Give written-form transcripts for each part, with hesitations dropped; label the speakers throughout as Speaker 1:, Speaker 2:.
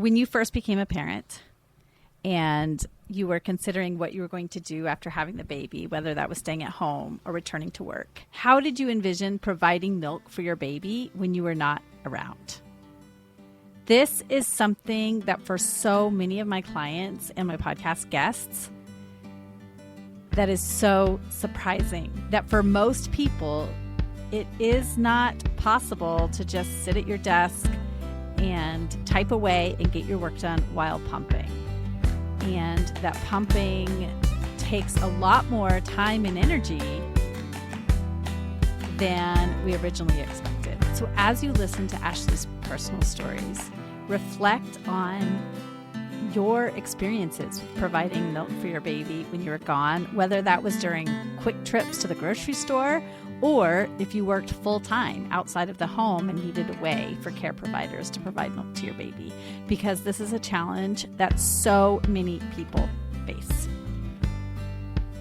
Speaker 1: when you first became a parent and you were considering what you were going to do after having the baby, whether that was staying at home or returning to work, how did you envision providing milk for your baby when you were not around? This is something that for so many of my clients and my podcast guests, that is so surprising that for most people, it is not possible to just sit at your desk and type away and get your work done while pumping. And that pumping takes a lot more time and energy than we originally expected. So as you listen to Ashley's personal stories, reflect on your experiences with providing milk for your baby when you were gone, whether that was during quick trips to the grocery store or if you worked full-time outside of the home and needed a way for care providers to provide milk to your baby, because this is a challenge that so many people face.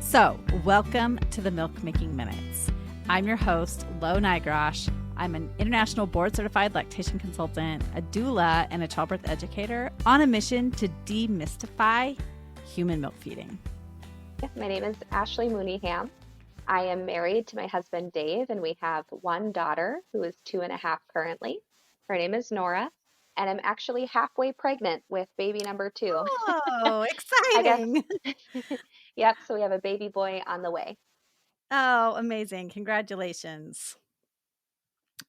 Speaker 1: So, welcome to the Milk Making Minutes. I'm your host, Lo Nigrosh. I'm an international board-certified lactation consultant, a doula, and a childbirth educator on a mission to demystify human milk feeding.
Speaker 2: My name is Ashley Mooneyham. I am married to my husband, Dave, and we have one daughter who is 2.5 currently. Her name is Nora, and I'm actually halfway pregnant with baby number 2.
Speaker 1: Oh,
Speaker 2: I guess.
Speaker 1: exciting.
Speaker 2: Yep, so we have a baby boy on the way.
Speaker 1: Oh, amazing. Congratulations.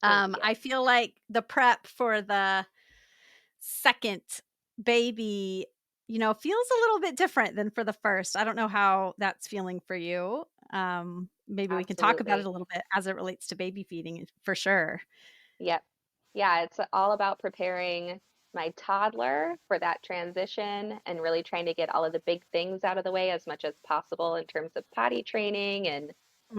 Speaker 2: Thank you.
Speaker 1: I feel like the prep for the second baby, feels a little bit different than for the first. I don't know how that's feeling for you. Maybe we can talk about it
Speaker 2: Absolutely.
Speaker 1: a little bit as it relates to baby feeding for sure.
Speaker 2: Yep. Yeah, it's all about preparing my toddler for that transition and really trying to get all of the big things out of the way as much as possible in terms of potty training and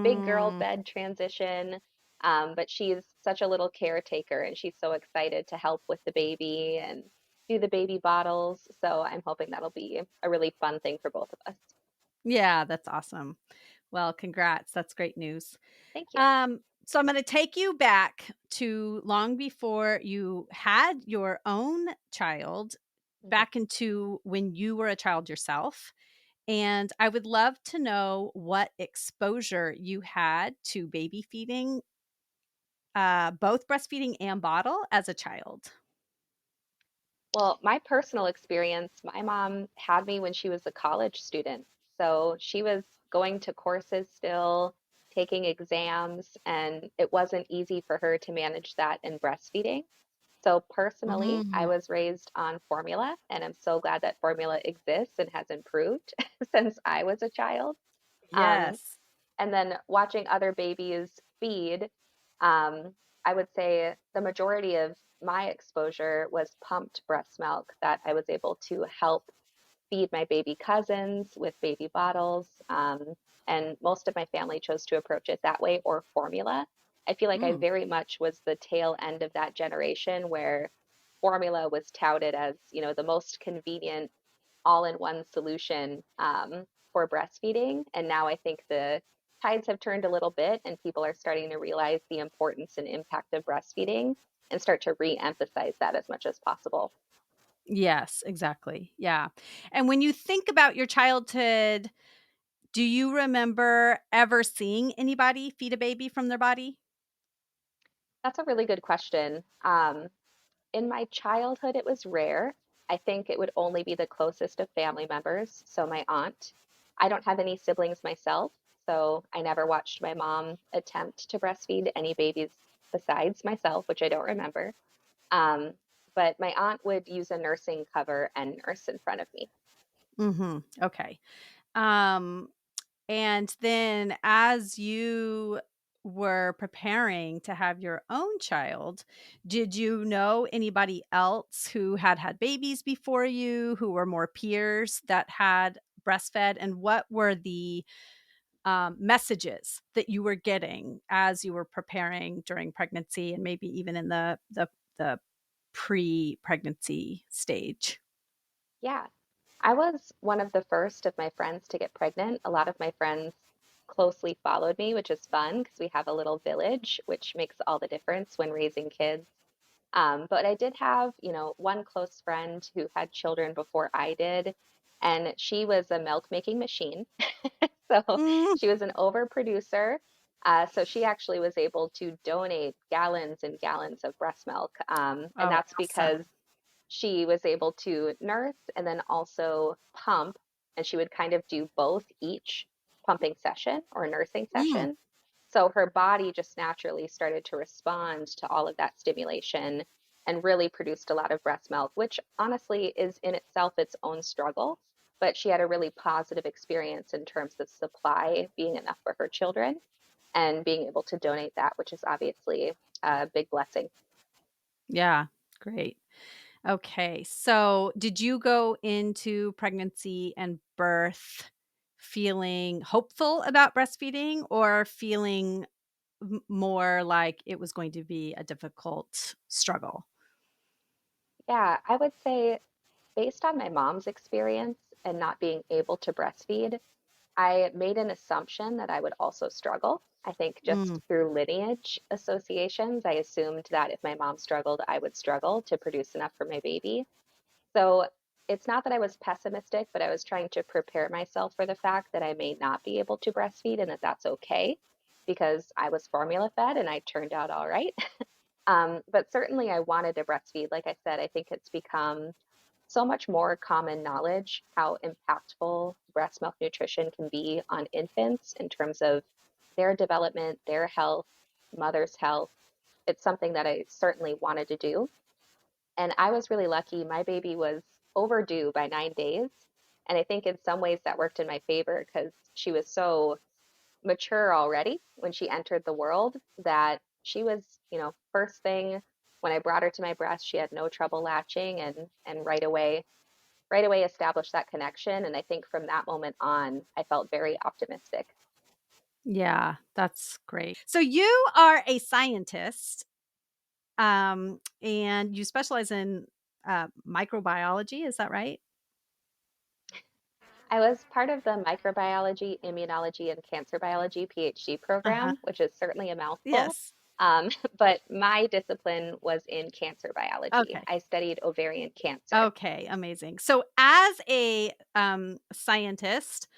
Speaker 2: big girl
Speaker 1: Mm,
Speaker 2: bed transition. But she's such a little caretaker and she's so excited to help with the baby and do the baby bottles. So I'm hoping that'll be a really fun thing for both of us.
Speaker 1: yeah, that's awesome. Well, congrats. That's great news.
Speaker 2: Thank you.
Speaker 1: So I'm going to take you back to long before you had your own child,
Speaker 2: Mhm.
Speaker 1: back into when you were a child yourself. And I would love to know what exposure you had to baby feeding, both breastfeeding and bottle as a child.
Speaker 2: Well, my personal experience, my mom had me when she was a college student. So she was going to courses still, taking exams, and it wasn't easy for her to manage that in breastfeeding. So personally, I
Speaker 1: Mm,
Speaker 2: was raised on formula, and I'm so glad that formula exists and has improved since I was a child. Um,
Speaker 1: yes.
Speaker 2: and then watching other babies feed, um, I would say the majority of my exposure was pumped breast milk that I was able to help feed my baby cousins with baby bottles. And most of my family chose to approach it that way or formula. I feel like I
Speaker 1: Mm,
Speaker 2: very much was the tail end of that generation where formula was touted as, the most convenient all-in-one solution for breastfeeding. And now I think the tides have turned a little bit and people are starting to realize the importance and impact of breastfeeding and start to re-emphasize that as much as possible.
Speaker 1: yes, exactly. Yeah. And when you think about your childhood, do you remember ever seeing anybody feed a baby from their body?
Speaker 2: That's a really good question. In my childhood, it was rare. I think it would only be the closest of family members, so my aunt. I don't have any siblings myself, so I never watched my mom attempt to breastfeed any babies besides myself, which I don't remember. Um, but my aunt would use a nursing cover and nurse in front of me.
Speaker 1: Okay. Um, And then as you were preparing to have your own child, did you know anybody else who had had babies before you, who were more peers that had breastfed? And what were the messages that you were getting as you were preparing during pregnancy and maybe even in the pre-pregnancy stage?
Speaker 2: Yeah, I was one of the first of my friends to get pregnant. A lot of my friends closely followed me, which is fun because we have a little village, which makes all the difference when raising kids. But I did have, one close friend who had children before I did, and she was a milk making machine. So
Speaker 1: Mm.
Speaker 2: she was an overproducer. So she actually was able to donate gallons and gallons of breast milk. And
Speaker 1: Oh,
Speaker 2: that's
Speaker 1: awesome.
Speaker 2: because she was able to nurse and then also pump, and she would kind of do both each pumping session or nursing
Speaker 1: Mm.
Speaker 2: session. So her body just naturally started to respond to all of that stimulation and really produced a lot of breast milk, which honestly is in itself its own struggle. But she had a really positive experience in terms of supply being enough for her children and being able to donate that, which is obviously a big blessing.
Speaker 1: Yeah, great. Okay. So, did you go into pregnancy and birth feeling hopeful about breastfeeding or feeling more like it was going to be a difficult struggle?
Speaker 2: Yeah, I would say based on my mom's experience and not being able to breastfeed, I made an assumption that I would also struggle. I think
Speaker 1: Mm.
Speaker 2: just through lineage associations, I assumed that if my mom struggled, I would struggle to produce enough for my baby. So it's not that I was pessimistic, but I was trying to prepare myself for the fact that I may not be able to breastfeed and that that's okay because I was formula fed and I turned out all right. But certainly I wanted to breastfeed. Like I said, I think it's become so much more common knowledge how impactful breast milk nutrition can be on infants in terms of their development, their health, mother's health. It's something that I certainly wanted to do. And I was really lucky. My baby was overdue by 9 days. And I think in some ways that worked in my favor because she was so mature already when she entered the world that she was, first thing when I brought her to my breast, she had no trouble latching and right away established that connection. And I think from that moment on, I felt very optimistic.
Speaker 1: Yeah, that's great. So, you are a scientist, and you specialize in microbiology. Is that right?
Speaker 2: I was part of the microbiology, immunology, and cancer biology PhD
Speaker 1: Uh huh.
Speaker 2: program, which is certainly a mouthful.
Speaker 1: Yes.
Speaker 2: But my discipline was in cancer biology.
Speaker 1: Okay.
Speaker 2: I studied ovarian cancer.
Speaker 1: Okay, amazing. So as a, scientist,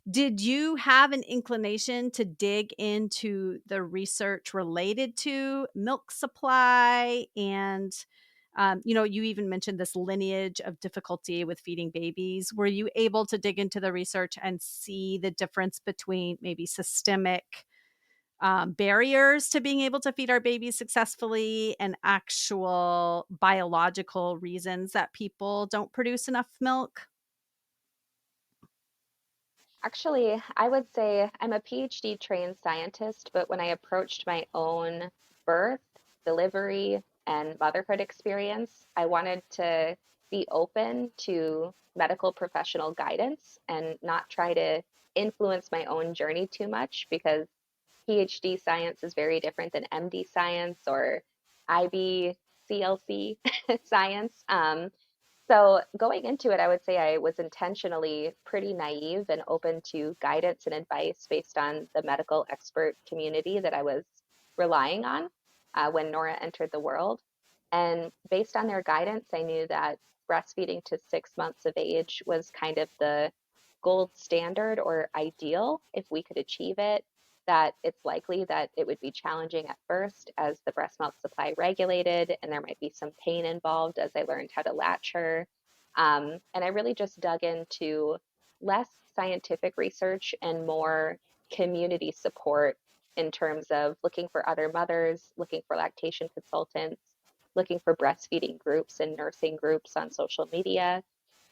Speaker 1: did you have an inclination to dig into the research related to milk supply and, you even mentioned this lineage of difficulty with feeding babies. Were you able to dig into the research and see the difference between maybe systemic barriers to being able to feed our babies successfully and actual biological reasons that people don't produce enough milk?
Speaker 2: Actually, I would say I'm a PhD trained scientist, but when I approached my own birth, delivery, and motherhood experience, I wanted to be open to medical professional guidance and not try to influence my own journey too much because PhD science is very different than MD science or IB CLC science. So going into it, I would say I was intentionally pretty naive and open to guidance and advice based on the medical expert community that I was relying on when Nora entered the world. And based on their guidance, I knew that breastfeeding to 6 months of age was kind of the gold standard or ideal if we could achieve it, that it's likely that it would be challenging at first as the breast milk supply regulated, and there might be some pain involved as I learned how to latch her. And I really just dug into less scientific research and more community support in terms of looking for other mothers, looking for lactation consultants, looking for breastfeeding groups and nursing groups on social media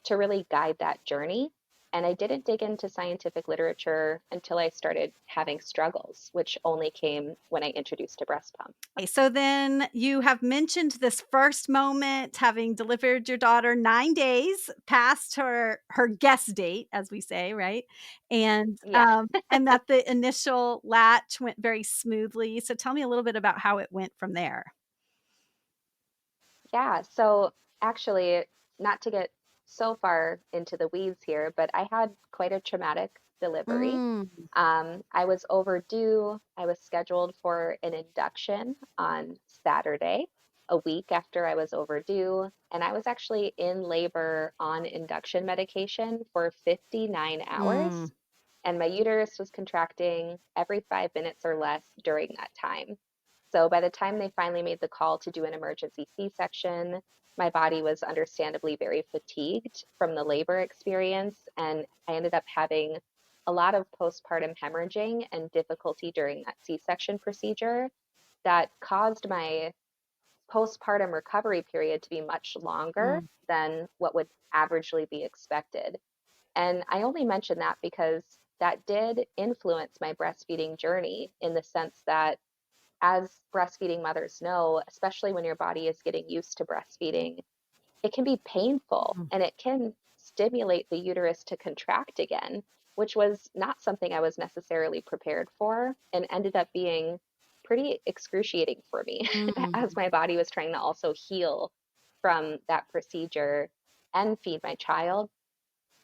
Speaker 2: to really guide that journey. And I didn't dig into scientific literature until I started having struggles, which only came when I introduced a breast pump.
Speaker 1: Okay, so then you have mentioned this first moment having delivered your daughter 9 days past her guest date, as we say, right?
Speaker 2: Yeah,
Speaker 1: And that the initial latch went very smoothly. So tell me a little bit about how it went from there.
Speaker 2: yeah. So actually, not to get so far into the weeds here, but I had quite a traumatic delivery.
Speaker 1: Mm.
Speaker 2: I was overdue. I was scheduled for an induction on Saturday. a week after I was overdue, and I was actually in labor on induction medication for 59
Speaker 1: Mm,
Speaker 2: hours, and my uterus was contracting every 5 minutes or less during that time. So by the time they finally made the call to do an emergency C-section, my body was understandably very fatigued from the labor experience, and I ended up having a lot of postpartum hemorrhaging and difficulty during that C-section procedure that caused my postpartum recovery period to be much longer
Speaker 1: mm,
Speaker 2: than what would averagely be expected. And I only mention that because that did influence my breastfeeding journey in the sense that, as breastfeeding mothers know, especially when your body is getting used to breastfeeding, it can be painful
Speaker 1: mm,
Speaker 2: and it can stimulate the uterus to contract again, which was not something I was necessarily prepared for and ended up being pretty excruciating for me as
Speaker 1: mm,
Speaker 2: my body was trying to also heal from that procedure and feed my child.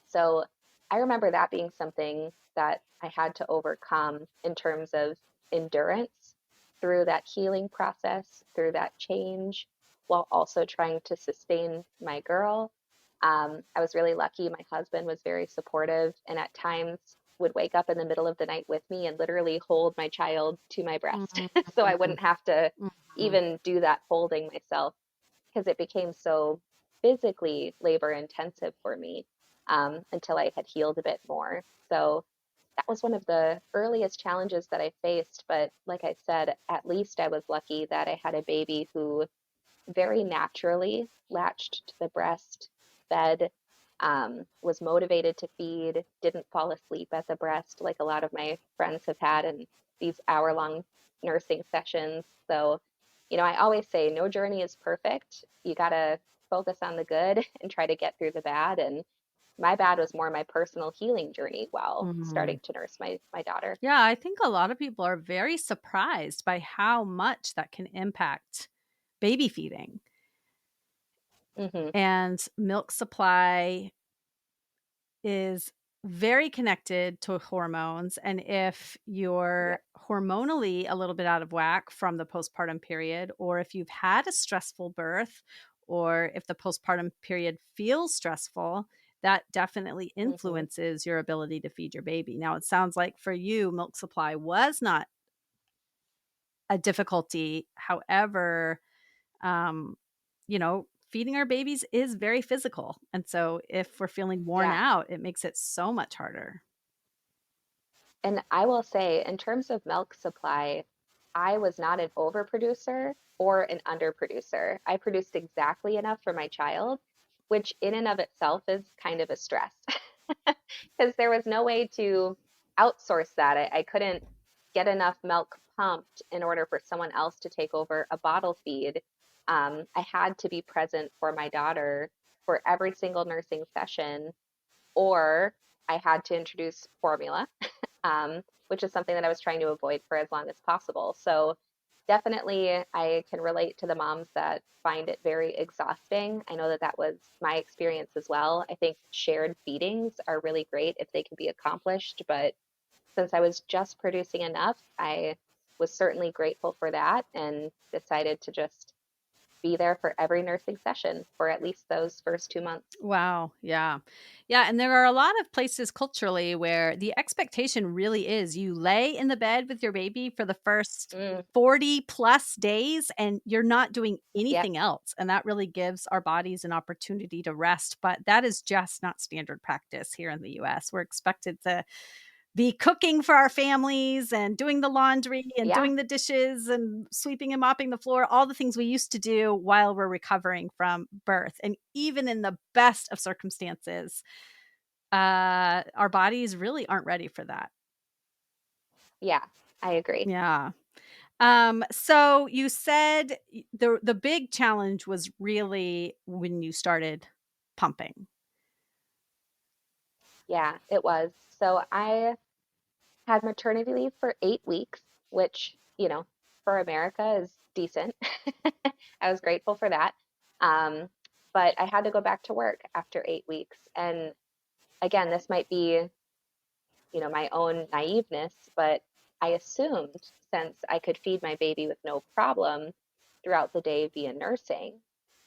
Speaker 2: So I remember that being something that I had to overcome in terms of endurance through that healing process, through that change, while also trying to sustain my girl. I was really lucky. My husband was very supportive and at times would wake up in the middle of the night with me and literally hold my child to my breast
Speaker 1: mm,
Speaker 2: so I wouldn't have to
Speaker 1: mm,
Speaker 2: even do that holding myself because it became so physically labor intensive for me until I had healed a bit more. So that was one of the earliest challenges that I faced. But like I said, at least I was lucky that I had a baby who very naturally latched to the breast, fed, was motivated to feed, didn't fall asleep at the breast like a lot of my friends have had in these hour-long nursing sessions. So, I always say no journey is perfect. You got to focus on the good and try to get through the bad. And my bad was more my personal healing journey while
Speaker 1: mm.
Speaker 2: starting to nurse my daughter.
Speaker 1: Yeah, I think a lot of people are very surprised by how much that can impact baby feeding
Speaker 2: Hmm.
Speaker 1: and milk supply is very connected to hormones. And if you're
Speaker 2: Yep.
Speaker 1: hormonally a little bit out of whack from the postpartum period, or if you've had a stressful birth, or if the postpartum period feels stressful, that definitely
Speaker 2: Hmm.
Speaker 1: influences your ability to feed your baby. Now, it sounds like for you, milk supply was not a difficulty. However, um, feeding our babies is very physical. And so if we're feeling worn
Speaker 2: Yeah.
Speaker 1: out, it makes it so much harder.
Speaker 2: And I will say, in terms of milk supply, I was not an overproducer or an underproducer. I produced exactly enough for my child, which in and of itself is kind of a stress because there was no way to outsource that. I couldn't get enough milk pumped in order for someone else to take over a bottle feed. I had to be present for my daughter for every single nursing session, or I had to introduce formula, which is something that I was trying to avoid for as long as possible. So definitely, I can relate to the moms that find it very exhausting. I know that that was my experience as well. I think shared feedings are really great if they can be accomplished, but since I was just producing enough, I was certainly grateful for that and decided to just be there for every nursing session for at least those first 2 months.
Speaker 1: Wow. Yeah. Yeah. And there are a lot of places culturally where the expectation really is you lay in the bed with your baby for the first
Speaker 2: Mm,
Speaker 1: 40 plus days and you're not doing
Speaker 2: yep.
Speaker 1: anything else. And that really gives our bodies an opportunity to rest. But that is just not standard practice here in the US. We're expected to be cooking for our families and doing the laundry and
Speaker 2: Yeah.
Speaker 1: doing the dishes and sweeping and mopping the floor, all the things we used to do while we're recovering from birth. And even in the best of circumstances, our bodies really aren't ready for that.
Speaker 2: Yeah. I agree.
Speaker 1: Yeah. So you said the big challenge was really when you started pumping.
Speaker 2: Yeah, it was. So I had maternity leave for 8 weeks, which, for America is decent. I was grateful for that. Um, but I had to go back to work after 8 weeks. And again, this might be, my own naiveness, but I assumed since I could feed my baby with no problem throughout the day via nursing,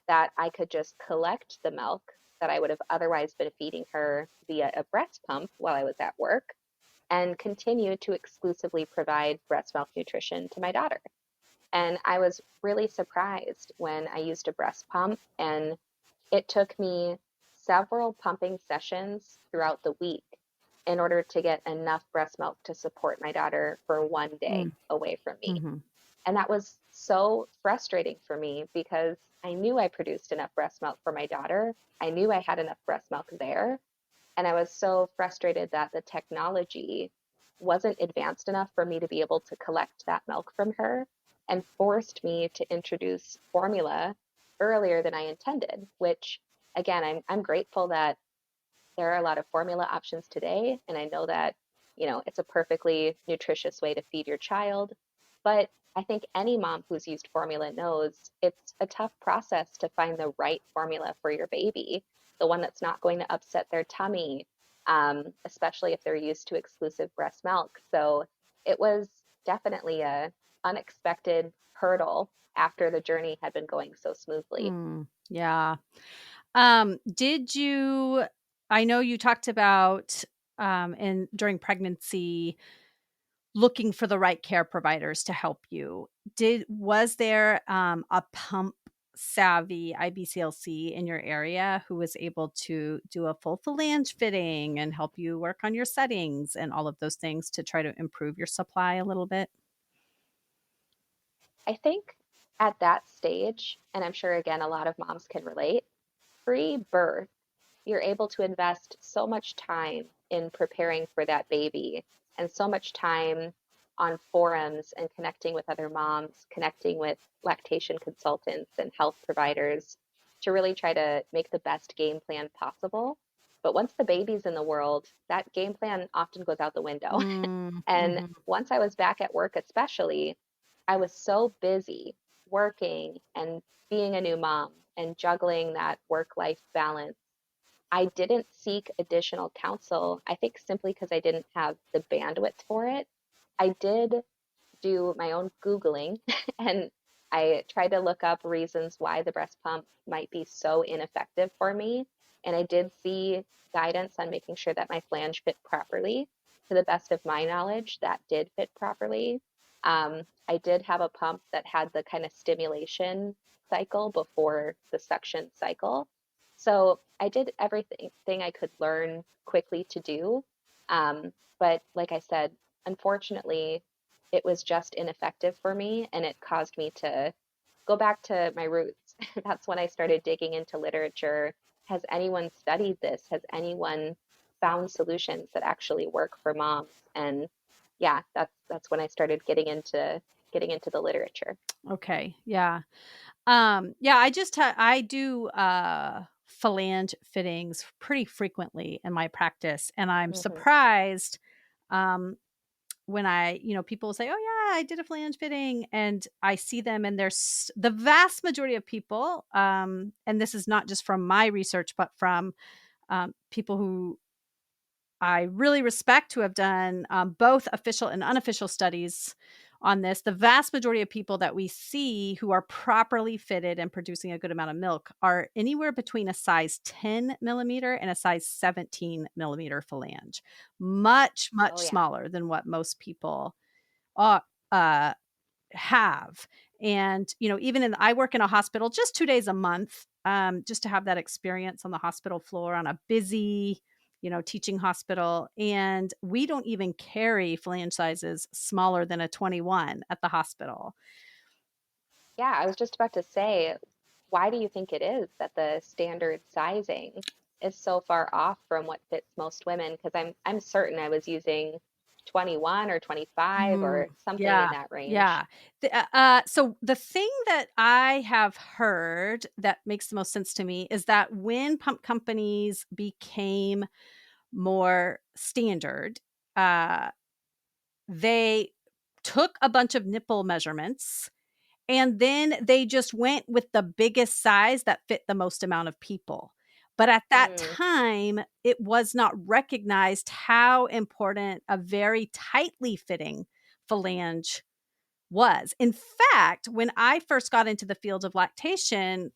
Speaker 2: that I could just collect the milk that I would have otherwise been feeding her via a breast pump while I was at work and continue to exclusively provide breast milk nutrition to my daughter. And I was really surprised when I used a breast pump, and it took me several pumping sessions throughout the week in order to get enough breast milk to support my daughter for one day
Speaker 1: Mm,
Speaker 2: away from me.
Speaker 1: mhm.
Speaker 2: And that was so frustrating for me because I knew I produced enough breast milk for my daughter. I knew I had enough breast milk there. And I was so frustrated that the technology wasn't advanced enough for me to be able to collect that milk from her and forced me to introduce formula earlier than I intended, which again, I'm grateful that there are a lot of formula options today, and I know that, it's a perfectly nutritious way to feed your child. But I think any mom who's used formula knows it's a tough process to find the right formula for your baby, the one that's not going to upset their tummy, especially if they're used to exclusive breast milk. So it was definitely a unexpected hurdle after the journey had been going so smoothly.
Speaker 1: Yeah. Did you I know you talked about, in during pregnancy, looking for the right care providers to help you. Was there, a pump savvy IBCLC in your area who was able to do a full phalange fitting and help you work on your settings and all of those things to try to improve your supply a little bit?
Speaker 2: I think at that stage, and I'm sure again a lot of moms can relate, pre-birth, you're able to invest so much time in preparing for that baby and so much time on forums and connecting with other moms, connecting with lactation consultants and health providers to really try to make the best game plan possible. But once the baby's in the world, that game plan often goes out the window. And
Speaker 1: Mhm.
Speaker 2: once I was back at work, especially, I was so busy working and being a new mom and juggling that work life balance. I didn't seek additional counsel, I think simply because I didn't have the bandwidth for it. I did do my own Googling and I tried to look up reasons why the breast pump might be so ineffective for me. And I did see guidance on making sure that my flange fit properly. To the best of my knowledge, that did fit properly. I did have a pump that had the kind of stimulation cycle before the suction cycle. So I did everything I could learn quickly to do. But like I said, unfortunately, it was just ineffective for me and it caused me to go back to my roots. That's when I started digging into literature. Has anyone studied this? Has anyone found solutions that actually work for moms? And yeah, that's when I started getting into the literature.
Speaker 1: Okay, yeah. Yeah, I do, phalange fittings pretty frequently in my practice, and I'm
Speaker 2: Hmm.
Speaker 1: surprised, um, when people will say, "Oh, yeah, I did a flange fitting," and I see them and there's the vast majority of people, and this is not just from my research, but from, people who I really respect who have done, both official and unofficial studies on this. The vast majority of people that we see who are properly fitted and producing a good amount of milk are anywhere between a size 10 millimeter and a size 17 millimeter phalange. Much,
Speaker 2: Oh
Speaker 1: much
Speaker 2: yeah.
Speaker 1: smaller than what most people ought, have. And, even I work in a hospital just 2 days a month, just to have that experience on the hospital floor on a busy, teaching hospital. And we don't even carry flange sizes smaller than a 21 at the hospital.
Speaker 2: Yeah, I was just about to say, why do you think it is that the standard sizing is so far off from what fits most women? Because I'm certain I was using 21 or 25
Speaker 1: Mm,
Speaker 2: or something in
Speaker 1: yeah,
Speaker 2: that range.
Speaker 1: yeah. So the thing that I have heard that makes the most sense to me is that when pump companies became more standard, uh, they took a bunch of nipple measurements and then they just went with the biggest size that fit the most amount of people. But at that
Speaker 2: Mm,
Speaker 1: time, it was not recognized how important a very tightly fitting phalange was. In fact, when I first got into the field of lactation,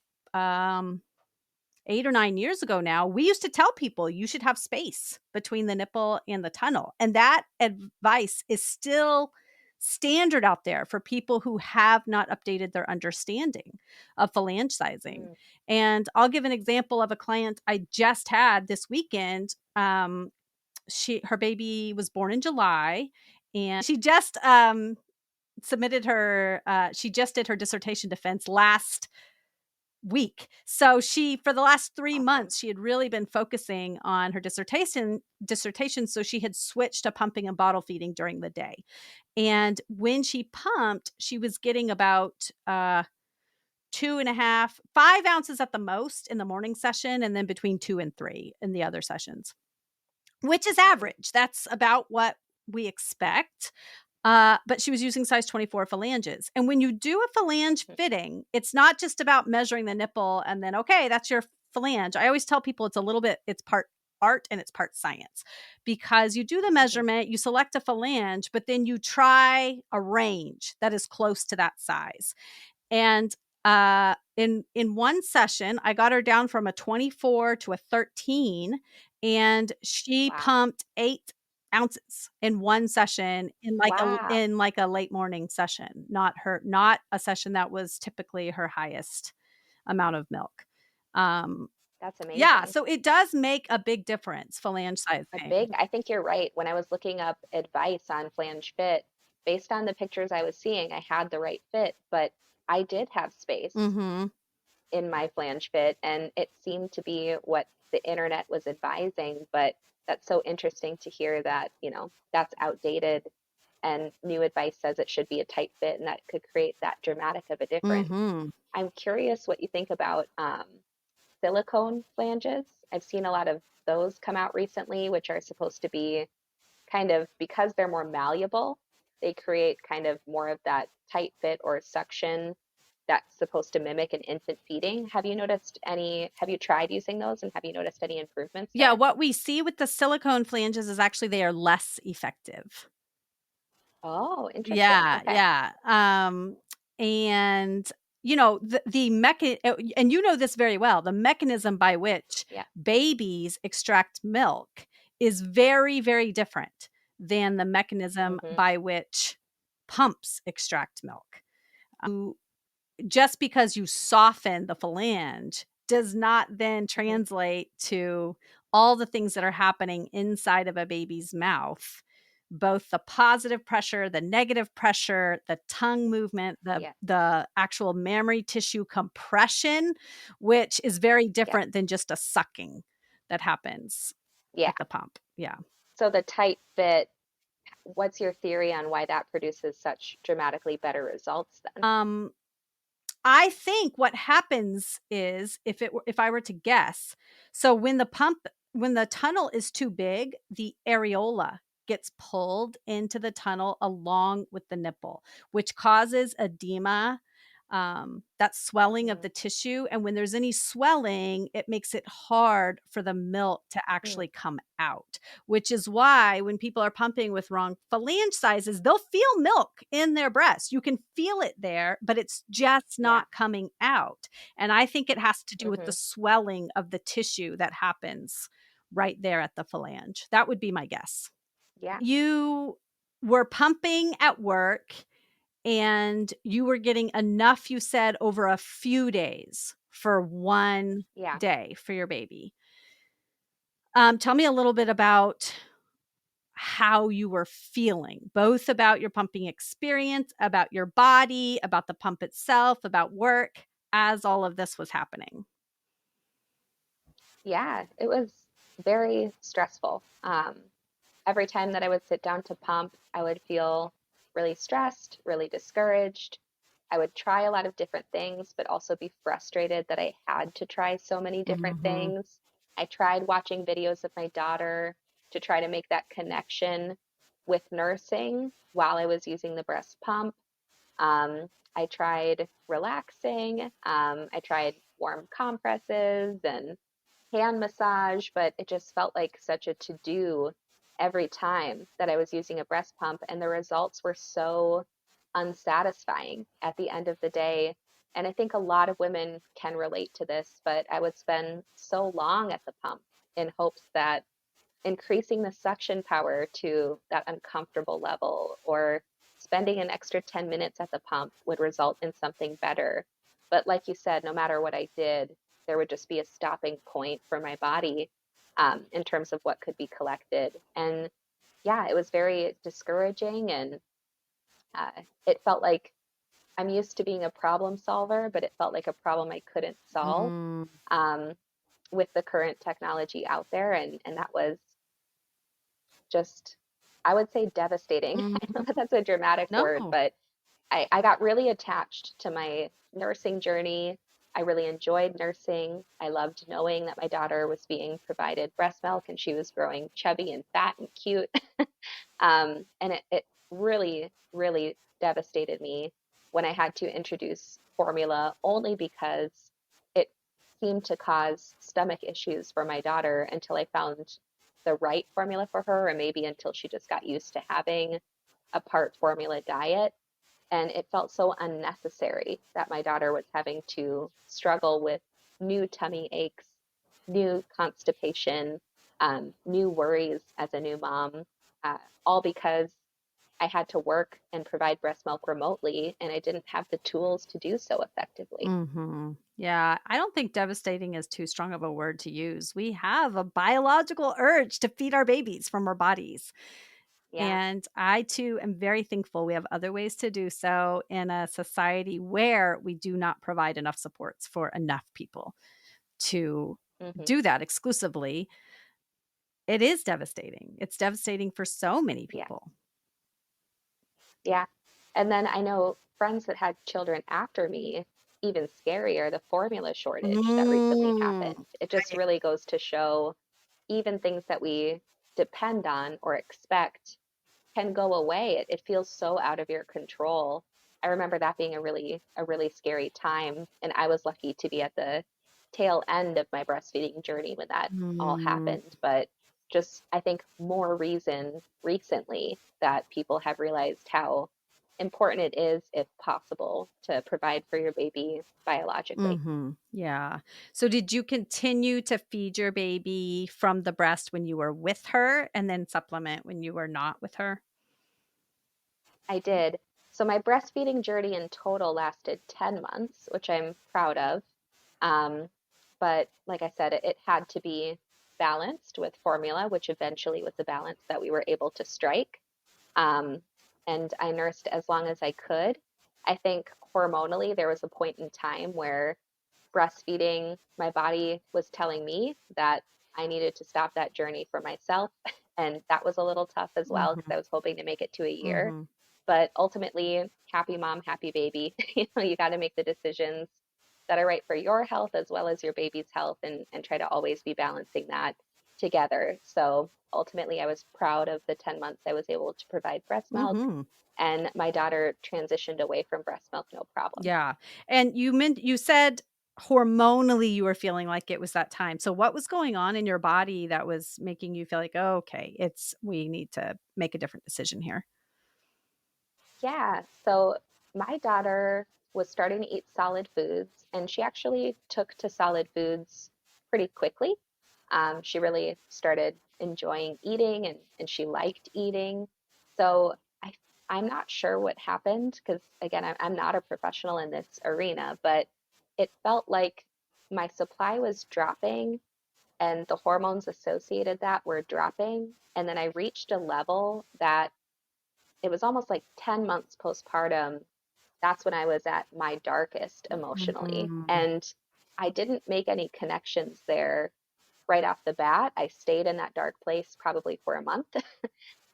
Speaker 1: 8 or 9 years ago now, we used to tell people you should have space between the nipple and the tunnel. And that advice is still standard out there for people who have not updated their understanding of phalange sizing.
Speaker 2: Mm.
Speaker 1: And I'll give an example of a client I just had this weekend. Her baby was born in July, and she just she just did her dissertation defense last week. So for the last 3
Speaker 2: Awesome.
Speaker 1: months, she had really been focusing on her dissertation. So she had switched to pumping and bottle feeding during the day. And when she pumped, she was getting about 2.5, 5 ounces at the most in the morning session, and then between 2 and 3 in the other sessions, which is
Speaker 2: Hmm.
Speaker 1: average. That's about what we expect. But she was using size 24 phalanges. And when you do a phalange fitting, it's not just about measuring the nipple and then, okay, that's your phalange. I always tell people it's part art and it's part science, because you do the
Speaker 2: Hmm.
Speaker 1: measurement, you select a phalange, but then you try a range that is close to that size. And in one session, I got her down from a 24 to a 13, and she
Speaker 2: Wow.
Speaker 1: pumped 8 ounces in one session
Speaker 2: Wow.
Speaker 1: in like a late morning session, not a session that was typically her highest amount of milk. Um,
Speaker 2: That's
Speaker 1: yeah,
Speaker 2: amazing.
Speaker 1: so it does make a big difference, phalange
Speaker 2: A big,
Speaker 1: sizing.
Speaker 2: I think you're right. When I was looking up advice on flange fit, based on the pictures I was seeing, I had the right fit, but I did have space
Speaker 1: Mhm.
Speaker 2: in my flange fit, and it seemed to be what the internet was advising. But that's so interesting to hear that, that's outdated and new advice says it should be a tight fit, and that could create that dramatic of a difference.
Speaker 1: Mhm.
Speaker 2: I'm curious what you think about silicone flanges. I've seen a lot of those come out recently, which are supposed to be kind of, because they're more malleable, they create kind of more of that tight fit or suction that's supposed to mimic an infant feeding. Have you tried using those, and have you noticed any improvements
Speaker 1: Yeah,
Speaker 2: there?
Speaker 1: what we see with the silicone flanges is actually they are less effective.
Speaker 2: Oh, interesting.
Speaker 1: Yeah,
Speaker 2: Okay.
Speaker 1: yeah. And and you know this very well, the mechanism by which
Speaker 2: Yeah.
Speaker 1: babies extract milk is very, very different than the mechanism
Speaker 2: Mm-hmm.
Speaker 1: by which pumps extract milk. Just because you soften the phalange does not then
Speaker 2: Mm-hmm.
Speaker 1: translate to all the things that are happening inside of a baby's mouth, both the positive pressure, the negative pressure, the tongue movement,
Speaker 2: Yeah.
Speaker 1: the actual mammary tissue compression, which is very
Speaker 2: Yeah.
Speaker 1: different than just a sucking that happens
Speaker 2: Yeah.
Speaker 1: at the pump. Yeah.
Speaker 2: So the tight fit, what's your theory on why that produces such dramatically better results then?
Speaker 1: Um I think what happens is, if I were to guess, so when the tunnel is too big, the areola gets pulled into the tunnel along with the nipple, which causes edema, that swelling of
Speaker 2: Mm-hmm.
Speaker 1: the tissue. And when there's any swelling, it makes it hard for the milk to actually come out, which is why when people are pumping with wrong phalange sizes, they'll feel milk in their breast. You can feel it there, but it's just
Speaker 2: Yeah.
Speaker 1: not coming out. And I think it has to do with the
Speaker 2: Mm-hmm.
Speaker 1: swelling of the tissue that happens right there at the phalange. That would be my guess.
Speaker 2: Yeah.
Speaker 1: You were pumping at work and you were getting enough, you said, over a few days for one
Speaker 2: Yeah.
Speaker 1: day for your baby. Tell me a little bit about how you were feeling, both about your pumping experience, about your body, about the pump itself, about work, as all of this was happening.
Speaker 2: Yeah. It was very stressful. Every time that I would sit down to pump, I would feel really stressed, really discouraged. I would try a lot of different things, but also be frustrated that I had to try so many different
Speaker 1: Mhm.
Speaker 2: things. I tried watching videos of my daughter to try to make that connection with nursing while I was using the breast pump. I tried relaxing. I tried warm compresses and hand massage, but it just felt like such a to do every time that I was using a breast pump. And the results were so unsatisfying at the end of the day. And I think a lot of women can relate to this, but I would spend so long at the pump in hopes that increasing the suction power to that uncomfortable level or spending an extra 10 minutes at the pump would result in something better. But like you said, no matter what I did, there would just be a stopping point for my body in terms of what could be collected. And yeah, it was very discouraging. And uh, it felt like I'm used to being a problem solver, but it felt like a problem I couldn't solve
Speaker 1: Mm,
Speaker 2: um, with the current technology out there. And that was just, I would say devastating. I know
Speaker 1: mhm.
Speaker 2: that that's a dramatic word,
Speaker 1: No.
Speaker 2: but I got really attached to my nursing journey. I really enjoyed nursing. I loved knowing that my daughter was being provided breast milk and she was growing chubby and fat and cute. And it really, really devastated me when I had to introduce formula only because it seemed to cause stomach issues for my daughter until I found the right formula for her, or maybe until she just got used to having a part formula diet. And it felt so unnecessary that my daughter was having to struggle with new tummy aches, new constipation, new worries as a new mom, uh, all because I had to work and provide breast milk remotely and I didn't have the tools to do so effectively.
Speaker 1: Yeah, I don't think devastating is too strong of a word to use. We have a biological urge to feed our babies from our bodies.
Speaker 2: Yeah.
Speaker 1: And I too am very thankful we have other ways to do so in a society where we do not provide enough supports for enough people to
Speaker 2: Hmm.
Speaker 1: do that exclusively. It is devastating. It's devastating for so many
Speaker 2: Yeah.
Speaker 1: people.
Speaker 2: Yeah. And then I know friends that had children after me, even scarier, the formula shortage that recently
Speaker 1: Mm,
Speaker 2: happened. It just really goes to show even things that we depend on or expect can go away. It feels so out of your control. I remember that being a really scary time, and I was lucky to be at the tail end of my breastfeeding journey when that all
Speaker 1: mm,
Speaker 2: happened. But just I think more reason recently that people have realized how important it is, if possible, to provide for your baby biologically.
Speaker 1: yeah. So did you continue to feed your baby from the breast when you were with her and then supplement when you were not with her?
Speaker 2: I did. So my breastfeeding journey in total lasted 10 months, which I'm proud of. Um, but like I said, it had to be balanced with formula, which eventually was the balance that we were able to strike. Um, and I nursed as long as I could. I think hormonally, there was a point in time where breastfeeding, my body was telling me that I needed to stop that journey for myself. And that was a little tough as well because
Speaker 1: Mhm,
Speaker 2: I was hoping to make it to a year.
Speaker 1: mhm,
Speaker 2: But ultimately, happy mom, happy baby. You got to make the decisions that are right for your health as well as your baby's health and try to always be balancing that together. So ultimately, I was proud of the 10 months I was able to provide breast milk,
Speaker 1: mhm.
Speaker 2: and my daughter transitioned away from breast milk no problem.
Speaker 1: Yeah, and you said hormonally you were feeling like it was that time. So what was going on in your body that was making you feel like, "Oh, okay, it's we need to make a different decision here?"
Speaker 2: Yeah, so my daughter was starting to eat solid foods, and she actually took to solid foods pretty quickly. She really started enjoying eating and she liked eating. So I, I'm not sure what happened because, again, I'm not a professional in this arena, but it felt like my supply was dropping and the hormones associated that were dropping. And then I reached a level that it was almost like 10 months postpartum. That's when I was at my darkest emotionally.
Speaker 1: Mhm,
Speaker 2: And I didn't make any connections there right off the bat. I stayed in that dark place probably for a month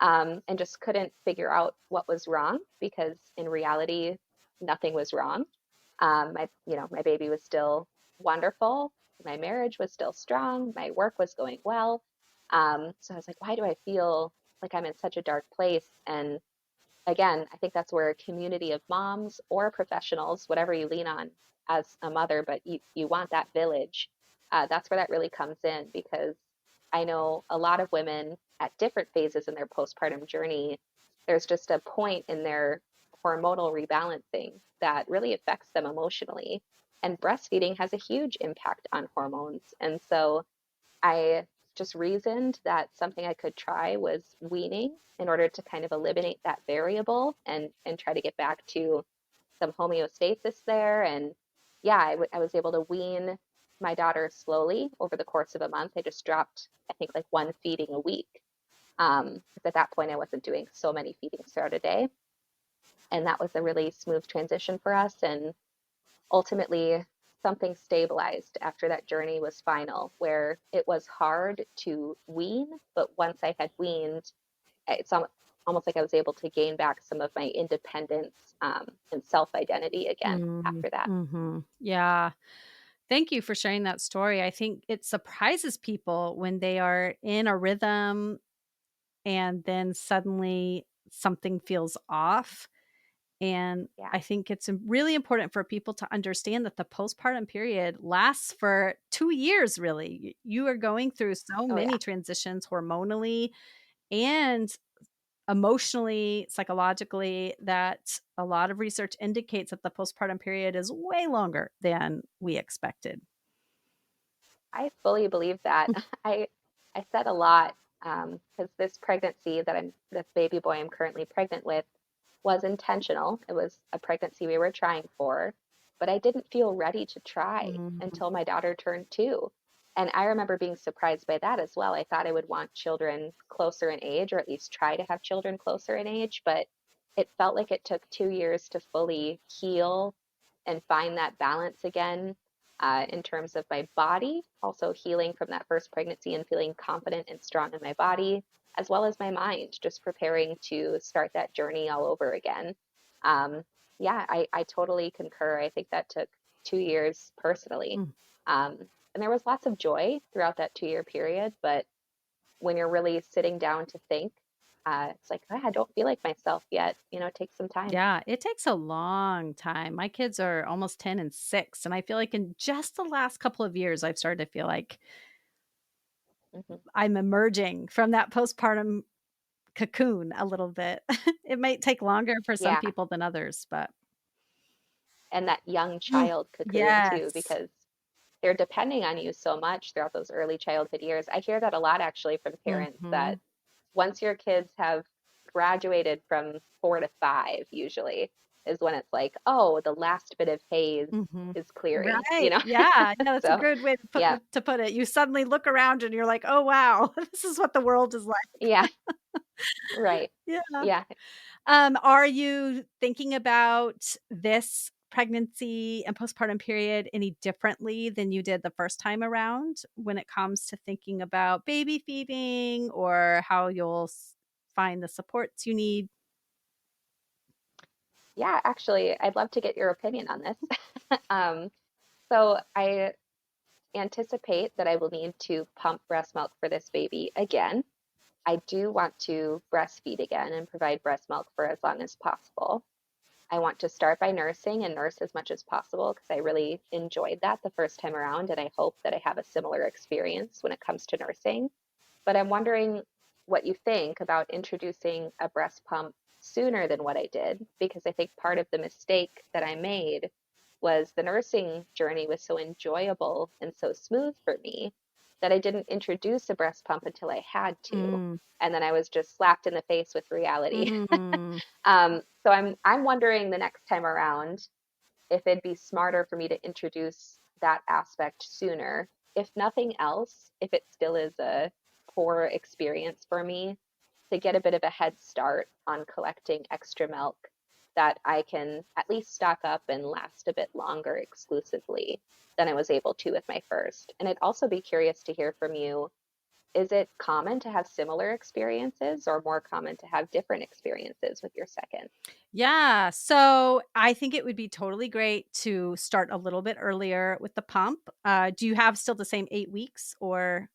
Speaker 2: and just couldn't figure out what was wrong because in reality, nothing was wrong. My baby was still wonderful. My marriage was still strong. My work was going well. So I was like, why do I feel like I'm in such a dark place? And again, I think that's where a community of moms or professionals, whatever you lean on as a mother, but you want that village. That's where that really comes in because I know a lot of women at different phases in their postpartum journey, there's just a point in their hormonal rebalancing that really affects them emotionally. And breastfeeding has a huge impact on hormones. And so I just reasoned that something I could try was weaning in order to kind of eliminate that variable and try to get back to some homeostasis there. And yeah, I was able to wean my daughter slowly over the course of a month. I just dropped, I think, like one feeding a week. Because at that point, I wasn't doing so many feedings throughout a day. And that was a really smooth transition for us. And ultimately, something stabilized after that journey was final, where it was hard to wean. But once I had weaned, it's almost like I was able to gain back some of my independence and self identity again
Speaker 1: Mm,
Speaker 2: after that.
Speaker 1: mhm. Yeah. Thank you for sharing that story. I think it surprises people when they are in a rhythm and then suddenly something feels off. And
Speaker 2: Yeah.
Speaker 1: I think it's really important for people to understand that the postpartum period lasts for 2 years, really. You are going through so
Speaker 2: Oh,
Speaker 1: many
Speaker 2: yeah.
Speaker 1: transitions hormonally and emotionally, psychologically, that a lot of research indicates that the postpartum period is way longer than we expected.
Speaker 2: I fully believe that. I I said a lot because this pregnancy this baby boy I'm currently pregnant with was intentional. It was a pregnancy we were trying for, but I didn't feel ready to try
Speaker 1: Mhm.
Speaker 2: until my daughter turned 2. And I remember being surprised by that as well. I thought I would want children closer in age, or at least try to have children closer in age, but it felt like it took 2 years to fully heal and find that balance again in terms of my body, also healing from that first pregnancy and feeling confident and strong in my body, as well as my mind, just preparing to start that journey all over again. Um, yeah, I totally concur. I think that took 2 years personally.
Speaker 1: Mm.
Speaker 2: Um, and there was lots of joy throughout that 2 year period, but when you're really sitting down to think, it's like, "Ah, I don't feel like myself yet. It takes some time."
Speaker 1: Yeah, it takes a long time. My kids are almost 10 and 6, and I feel like in just the last couple of years, I've started to feel like
Speaker 2: Hmm.
Speaker 1: I'm emerging from that postpartum cocoon a little bit. It might take longer for some
Speaker 2: Yeah.
Speaker 1: people than others, but
Speaker 2: And that young
Speaker 1: Mm,
Speaker 2: child cocoon too,
Speaker 1: yes.
Speaker 2: because they're depending on you so much throughout those early childhood years. I hear that a lot actually from parents that
Speaker 1: Mhm,
Speaker 2: once your kids have graduated from 4 to 5, usually is when it's like, oh, the last bit of haze
Speaker 1: mhm.
Speaker 2: is clearing, you
Speaker 1: Right,
Speaker 2: know?
Speaker 1: yeah, yeah, that's a
Speaker 2: So,
Speaker 1: good way
Speaker 2: yeah,
Speaker 1: to put it. You suddenly look around and you're like, "Oh, wow, this is what the world is like."
Speaker 2: yeah, right.
Speaker 1: Yeah.
Speaker 2: Yeah.
Speaker 1: Are you thinking about this pregnancy and postpartum period any differently than you did the first time around when it comes to thinking about baby feeding or how you'll find the supports you need?
Speaker 2: Yeah, actually, I'd love to get your opinion on this. um, so I anticipate that I will need to pump breast milk for this baby again. I do want to breastfeed again and provide breast milk for as long as possible. I want to start by nursing and nurse as much as possible because I really enjoyed that the first time around, and I hope that I have a similar experience when it comes to nursing. But I'm wondering what you think about introducing a breast pump sooner than what I did, because I think part of the mistake that I made was the nursing journey was so enjoyable and so smooth for me that I didn't introduce a breast pump until I had to.
Speaker 1: Mm,
Speaker 2: And then I was just slapped in the face with reality.
Speaker 1: mm,
Speaker 2: So I'm wondering the next time around if it'd be smarter for me to introduce that aspect sooner. If nothing else, if it still is a poor experience for me, to get a bit of a head start on collecting extra milk that I can at least stock up and last a bit longer exclusively than I was able to with my first. And I'd also be curious to hear from you, is it common to have similar experiences or more common to have different experiences with your second?
Speaker 1: yeah, so I think it would be totally great to start a little bit earlier with the pump. Do you have still the same 8 weeks or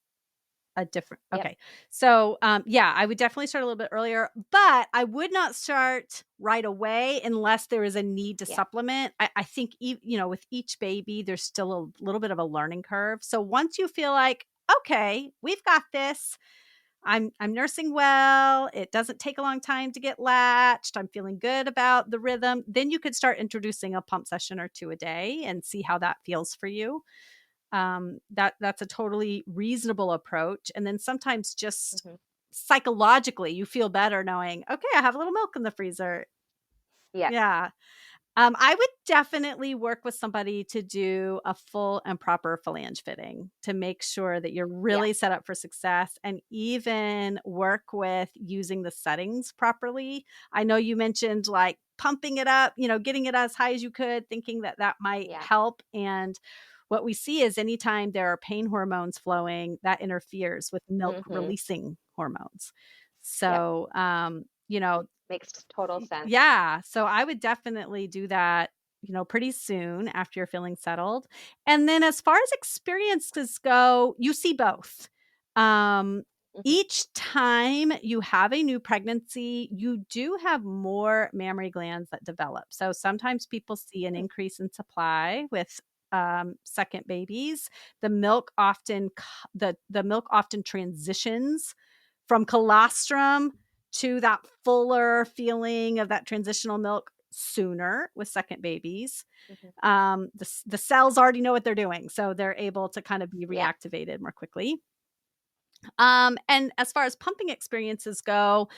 Speaker 1: a different
Speaker 2: Yep.
Speaker 1: okay. So, yeah, I would definitely start a little bit earlier, but I would not start right away unless there is a need to
Speaker 2: Yeah.
Speaker 1: supplement. I think with each baby, there's still a little bit of a learning curve. So once you feel like, "Okay, we've got this," I'm nursing well. It doesn't take a long time to get latched. I'm feeling good about the rhythm. Then you could start introducing a pump session or two a day and see how that feels for you. That's a totally reasonable approach. And then sometimes just
Speaker 2: Hmm.
Speaker 1: psychologically, you feel better knowing, okay, I have a little milk in the freezer.
Speaker 2: Yeah.
Speaker 1: Yeah. I would definitely work with somebody to do a full and proper phalange fitting to make sure that you're
Speaker 2: Yeah.
Speaker 1: really set up for success, and even work with using the settings properly. I know you mentioned like pumping it up, getting it as high as you could, thinking that that might
Speaker 2: Yeah.
Speaker 1: help. And what we see is anytime there are pain hormones flowing, that interferes with milk
Speaker 2: Hmm.
Speaker 1: releasing hormones.
Speaker 2: Yep.
Speaker 1: So, you know,
Speaker 2: Makes total sense.
Speaker 1: yeah, so I would definitely do that, pretty soon after you're feeling settled. And then as far as experiences go, you see both. Um,
Speaker 2: Hmm.
Speaker 1: each time you have a new pregnancy, you do have more mammary glands that develop. So sometimes people see an
Speaker 2: Hmm.
Speaker 1: increase in supply with second babies. The milk often transitions from colostrum to that fuller feeling of that transitional milk sooner with second babies.
Speaker 2: Hmm.
Speaker 1: The cells already know what they're doing, so they're able to kind of be
Speaker 2: Yeah.
Speaker 1: reactivated more quickly. And as far as pumping experiences go,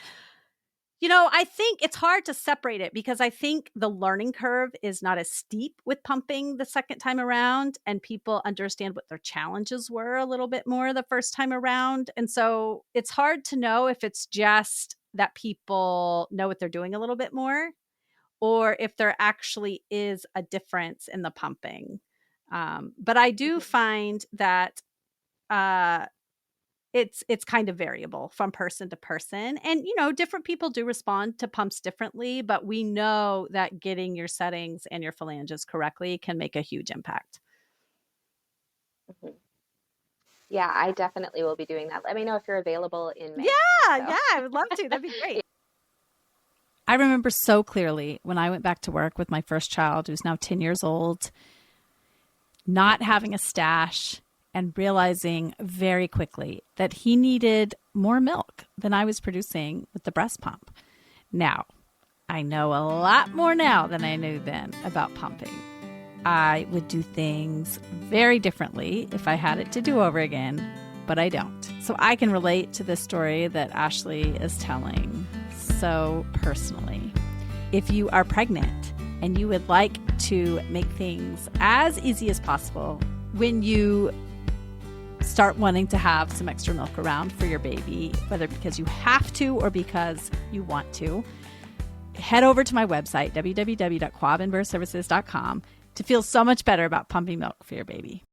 Speaker 1: I think it's hard to separate it because I think the learning curve is not as steep with pumping the second time around, and people understand what their challenges were a little bit more the first time around. And so it's hard to know if it's just that people know what they're doing a little bit more, or if there actually is a difference in the pumping. But I do
Speaker 2: Hmm.
Speaker 1: find that uh, it's kind of variable from person to person. And, different people do respond to pumps differently, but we know that getting your settings and your phalanges correctly can make a huge impact.
Speaker 2: Hmm. Yeah, I definitely will be doing that. Let me know if you're available in May
Speaker 1: Yeah,
Speaker 2: also.
Speaker 1: yeah, I would love to. That'd be great.
Speaker 2: Yeah.
Speaker 1: I remember so clearly when I went back to work with my first child, who's now 10 years old, not having a stash and realizing very quickly that he needed more milk than I was producing with the breast pump. Now, I know a lot more now than I knew then about pumping. I would do things very differently if I had it to do over again, but I don't. So I can relate to this story that Ashley is telling so personally. If you are pregnant and you would like to make things as easy as possible when you start wanting to have some extra milk around for your baby, whether because you have to or because you want to, head over to my website, www.quabandbirthservices.com, to feel so much better about pumping milk for your baby.